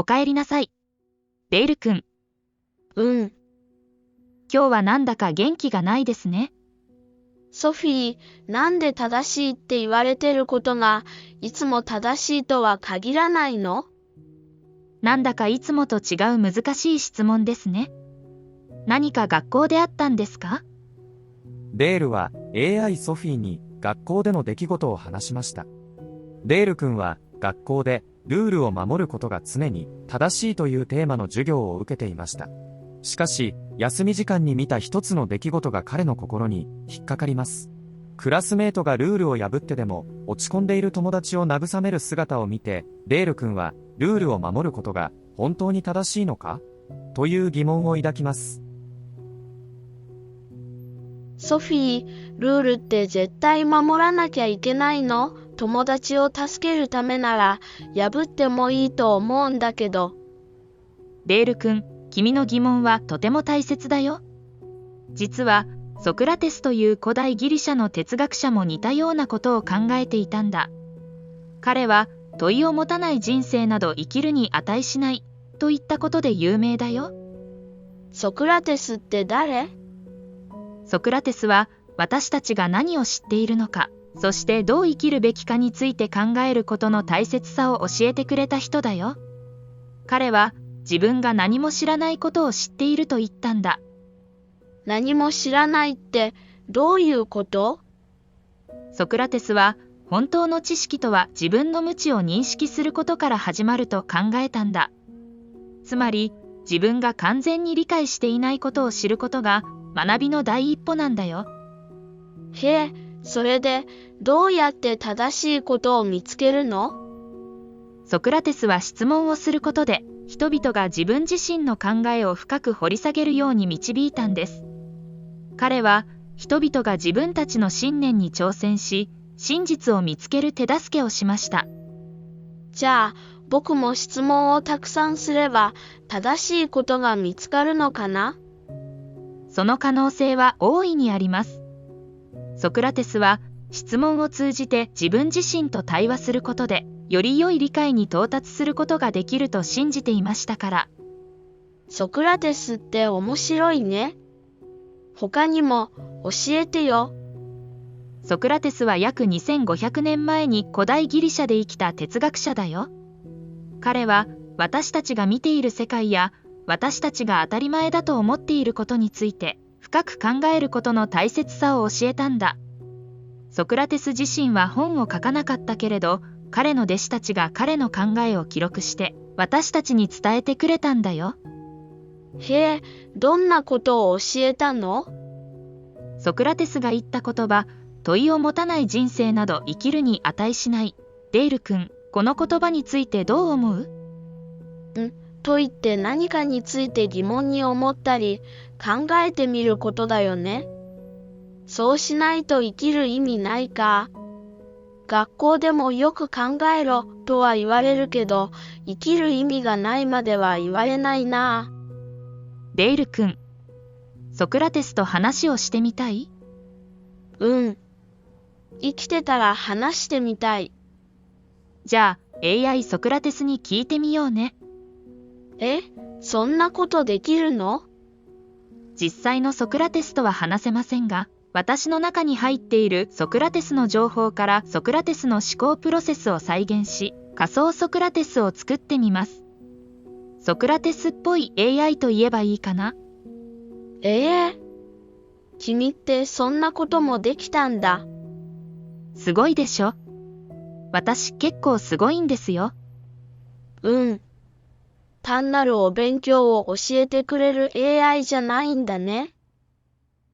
お帰りなさい。デール君。今日はなんだか元気がないですね。ソフィー、なんで正しいって言われてることが、いつも正しいとは限らないの？なんだかいつもと違う難しい質問ですね。何か学校であったんですか？デールは AI ソフィーに学校での出来事を話しました。デール君は学校でルールを守ることが常に正しいというテーマの授業を受けていました。しかし、休み時間に見た一つの出来事が彼の心に引っかかります。クラスメートがルールを破ってでも落ち込んでいる友達を慰める姿を見て、デール君はルールを守ることが本当に正しいのかという疑問を抱きます。ソフィー、ルールって絶対守らなきゃいけないの？友達を助けるためなら破ってもいいと思うんだけど。デール君、君の疑問はとても大切だよ。実はソクラテスという古代ギリシャの哲学者も似たようなことを考えていたんだ。彼は問いを持たない人生など生きるに値しないといったことで有名だよ。ソクラテスって誰？ソクラテスは私たちが何を知っているのか、そしてどう生きるべきかについて考えることの大切さを教えてくれた人だよ。彼は自分が何も知らないことを知っていると言ったんだ。何も知らないってどういうこと？ソクラテスは本当の知識とは自分の無知を認識することから始まると考えたんだ。つまり自分が完全に理解していないことを知ることが学びの第一歩なんだよ。へえ、それでどうやって正しいことを見つけるの？ソクラテスは質問をすることで人々が自分自身の考えを深く掘り下げるように導いたんです。彼は人々が自分たちの信念に挑戦し、真実を見つける手助けをしました。じゃあ、僕も質問をたくさんすれば正しいことが見つかるのかな？その可能性は大いにあります。ソクラテスは質問を通じて自分自身と対話することで、より良い理解に到達することができると信じていましたから。ソクラテスって面白いね。他にも教えてよ。ソクラテスは約2500年前に古代ギリシャで生きた哲学者だよ。彼は私たちが見ている世界や私たちが当たり前だと思っていることについて深く考えることの大切さを教えたんだ。ソクラテス自身は本を書かなかったけれど、彼の弟子たちが彼の考えを記録して私たちに伝えてくれたんだよ。へえ、どんなことを教えたの？ソクラテスが言った言葉、問いを持たない人生など生きるに値しない。デール君、この言葉についてどう思う？問いって何かについて疑問に思ったり考えてみることだよね。そうしないと生きる意味ないか。学校でもよく考えろとは言われるけど、生きる意味がないまでは言われないな。デール君、ソクラテスと話をしてみたい？生きてたら話してみたい。じゃあ AI ソクラテスに聞いてみようね。そんなことできるの？実際のソクラテスとは話せませんが、私の中に入っているソクラテスの情報からソクラテスの思考プロセスを再現し、仮想ソクラテスを作ってみます。ソクラテスっぽい AI と言えばいいかな。君ってそんなこともできたんだ。すごいでしょ？私結構すごいんですよ。単なるお勉強を教えてくれる AI じゃないんだね。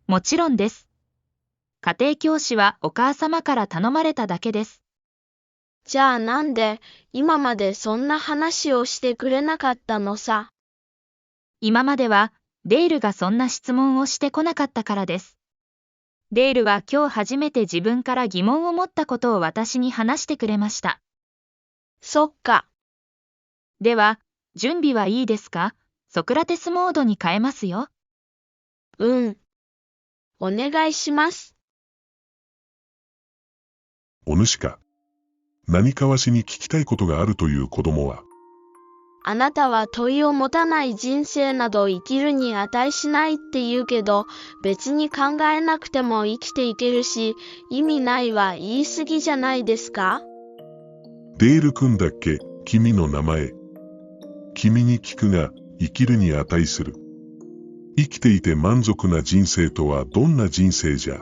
もちろんです。家庭教師はお母様から頼まれただけです。じゃあなんで今までそんな話をしてくれなかったのさ。今まではデールがそんな質問をしてこなかったからです。デールは今日初めて自分から疑問を持ったことを私に話してくれました。そっか。では、準備はいいですか？ソクラテスモードに変えますよ。お願いします。お主か。何かわしに聞きたいことがあるという子供は。あなたは問いを持たない人生など生きるに値しないって言うけど、別に考えなくても生きていけるし、意味ないは言い過ぎじゃないですか？デール君だっけ、君の名前。君に聞くが、生きるに値する。生きていて満足な人生とはどんな人生じゃ？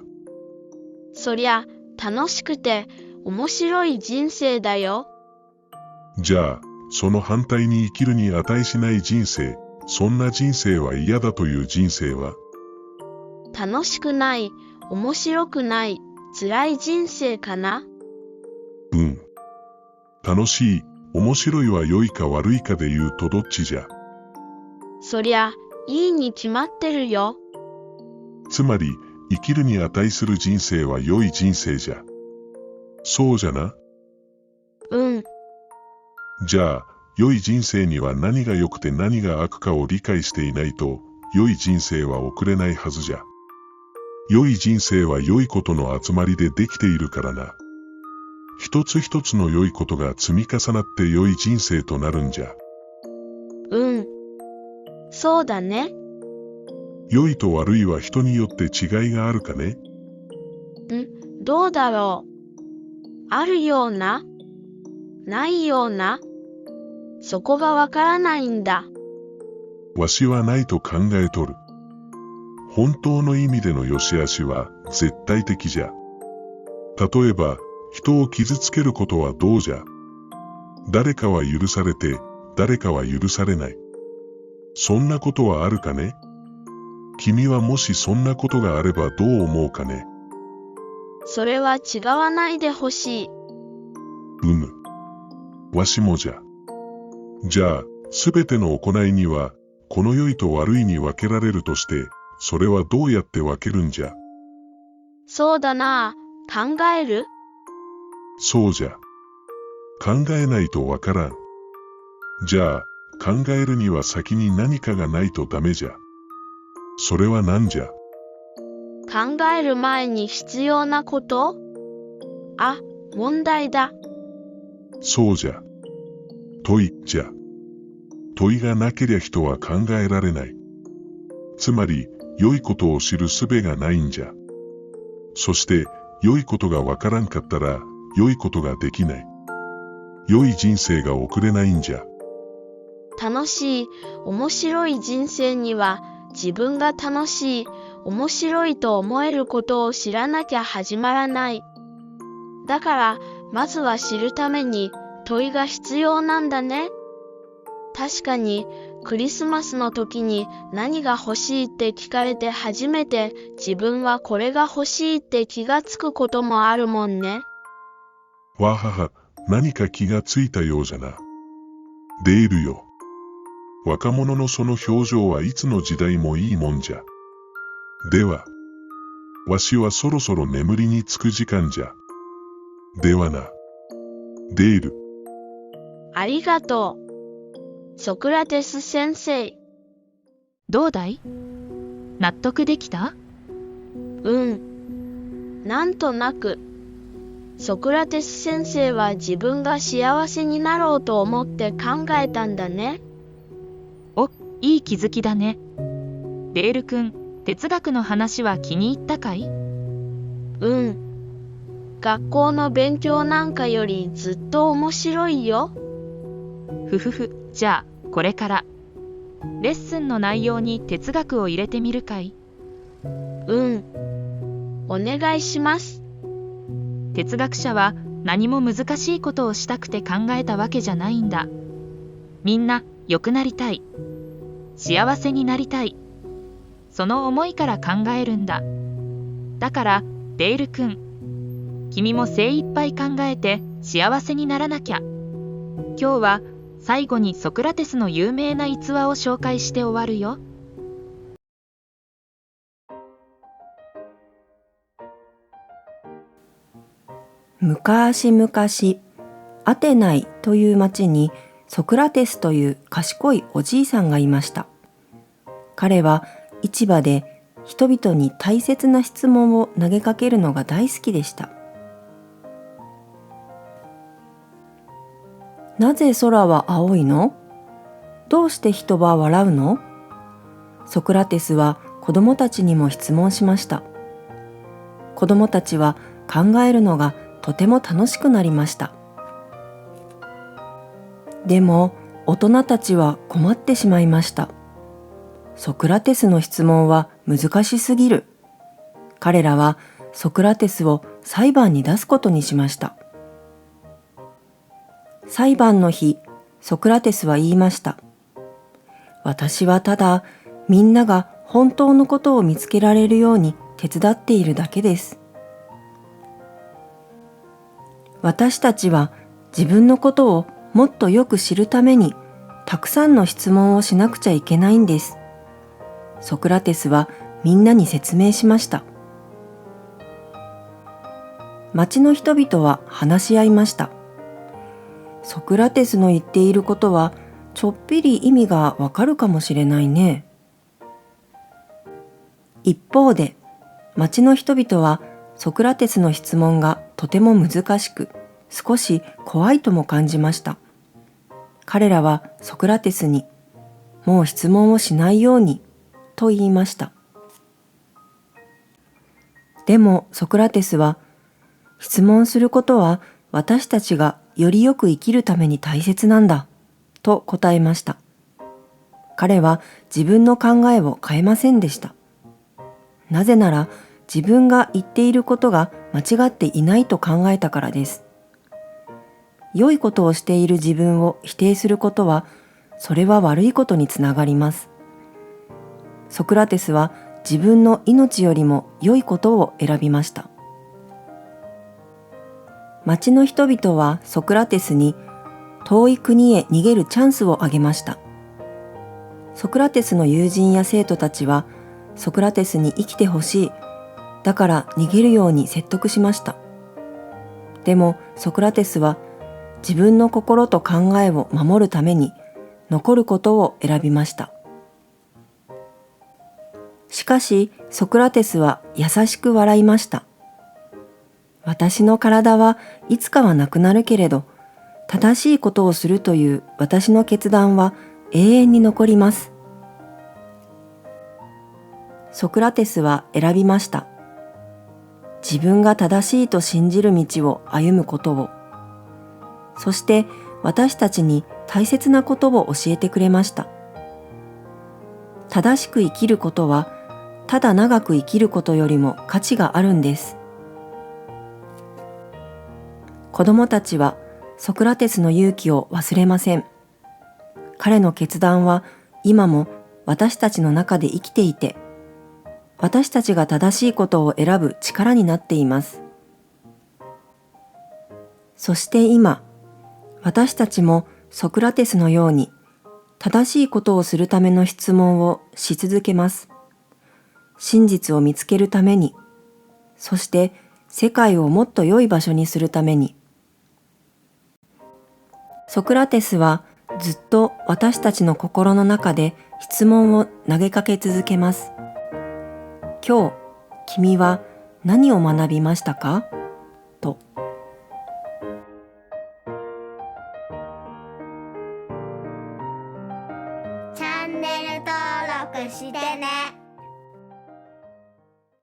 そりゃ、楽しくて面白い人生だよ。じゃあ、その反対に生きるに値しない人生、そんな人生は嫌だという人生は？楽しくない、面白くない、辛い人生かな？うん。楽しい、面白いは良いか悪いかで言うとどっちじゃ？そりゃ、いいに決まってるよ。つまり、生きるに値する人生は良い人生じゃ。そうじゃな。うん。じゃあ、良い人生には何が良くて何が悪かを理解していないと、良い人生は送れないはずじゃ。良い人生は良いことの集まりでできているからな。一つ一つの良いことが積み重なって良い人生となるんじゃ。うん。そうだね。良いと悪いは人によって違いがあるかね？どうだろう。あるような、ないような。そこがわからないんだ。わしはないと考えとる。本当の意味での良し悪しは絶対的じゃ。例えば、人を傷つけることはどうじゃ？誰かは許されて、誰かは許されない。そんなことはあるかね？君はもしそんなことがあればどう思うかね？それは違わないでほしい。わしもじゃ。じゃあ、すべての行いには、この良いと悪いに分けられるとして、それはどうやって分けるんじゃ？そうだなあ、考える？そうじゃ。考えないとわからん。じゃあ、考えるには先に何かがないとダメじゃ。それは何じゃ？考える前に必要なこと？あ、問題だ。そうじゃ。問いじゃ。問いがなけりゃ人は考えられない。つまり、良いことを知る術がないんじゃ。そして、良いことがわからんかったら、良いことができない。良い人生が送れないんじゃ。楽しい、面白い人生には、自分が楽しい、面白いと思えることを知らなきゃ始まらない。だから、まずは知るために問いが必要なんだね。確かに、クリスマスの時に何が欲しいって聞かれて初めて自分はこれが欲しいって気がつくこともあるもんね。わはは、何か気がついたようじゃな。デールよ。若者のその表情はいつの時代もいいもんじゃ。では、わしはそろそろ眠りにつく時間じゃ。ではな。デール。ありがとう。ソクラテス先生。どうだい？納得できた？なんとなく。ソクラテス先生は自分が幸せになろうと思って考えたんだね。お、いい気づきだね。デール君、哲学の話は気に入ったかい？学校の勉強なんかよりずっと面白いよ。ふふふ、じゃあ、これから。レッスンの内容に哲学を入れてみるかい？お願いします。哲学者は何も難しいことをしたくて考えたわけじゃないんだ。みんな良くなりたい。幸せになりたい。その思いから考えるんだ。だから、デール君、君も精一杯考えて幸せにならなきゃ。今日は最後にソクラテスの有名な逸話を紹介して終わるよ。昔々、アテナイという町にソクラテスという賢いおじいさんがいました。彼は市場で人々に大切な質問を投げかけるのが大好きでした。なぜ空は青いの？どうして人は笑うの？ソクラテスは子供たちにも質問しました。子供たちは考えるのがとても楽しくなりました。でも大人たちは困ってしまいました。ソクラテスの質問は難しすぎる。彼らはソクラテスを裁判に出すことにしました。裁判の日、ソクラテスは言いました。私はただみんなが本当のことを見つけられるように手伝っているだけです。私たちは自分のことをもっとよく知るためにたくさんの質問をしなくちゃいけないんです。ソクラテスはみんなに説明しました。町の人々は話し合いました。ソクラテスの言っていることはちょっぴり意味がわかるかもしれないね。一方で町の人々はソクラテスの質問がとても難しく少し怖いとも感じました。彼らはソクラテスにもう質問をしないようにと言いました。でもソクラテスは質問することは私たちがよりよく生きるために大切なんだと答えました。彼は自分の考えを変えませんでした。なぜなら自分が言っていることが間違っていないと考えたからです。良いことをしている自分を否定することは、それは悪いことにつながります。ソクラテスは自分の命よりも良いことを選びました。町の人々はソクラテスに遠い国へ逃げるチャンスをあげました。ソクラテスの友人や生徒たちはソクラテスに生きてほしい、だから逃げるように説得しました。でもソクラテスは自分の心と考えを守るために残ることを選びました。しかしソクラテスは優しく笑いました。私の体はいつかはなくなるけれど、正しいことをするという私の決断は永遠に残ります。ソクラテスは選びました。自分が正しいと信じる道を歩むことを、そして私たちに大切なことを教えてくれました。正しく生きることは、ただ長く生きることよりも価値があるんです。子供たちはソクラテスの勇気を忘れません。彼の決断は今も私たちの中で生きていて、私たちが正しいことを選ぶ力になっています。そして今、私たちもソクラテスのように正しいことをするための質問をし続けます。真実を見つけるために、そして世界をもっと良い場所にするために。ソクラテスはずっと私たちの心の中で質問を投げかけ続けます。今日、君は何を学びましたか？と。チャンネル登録してね。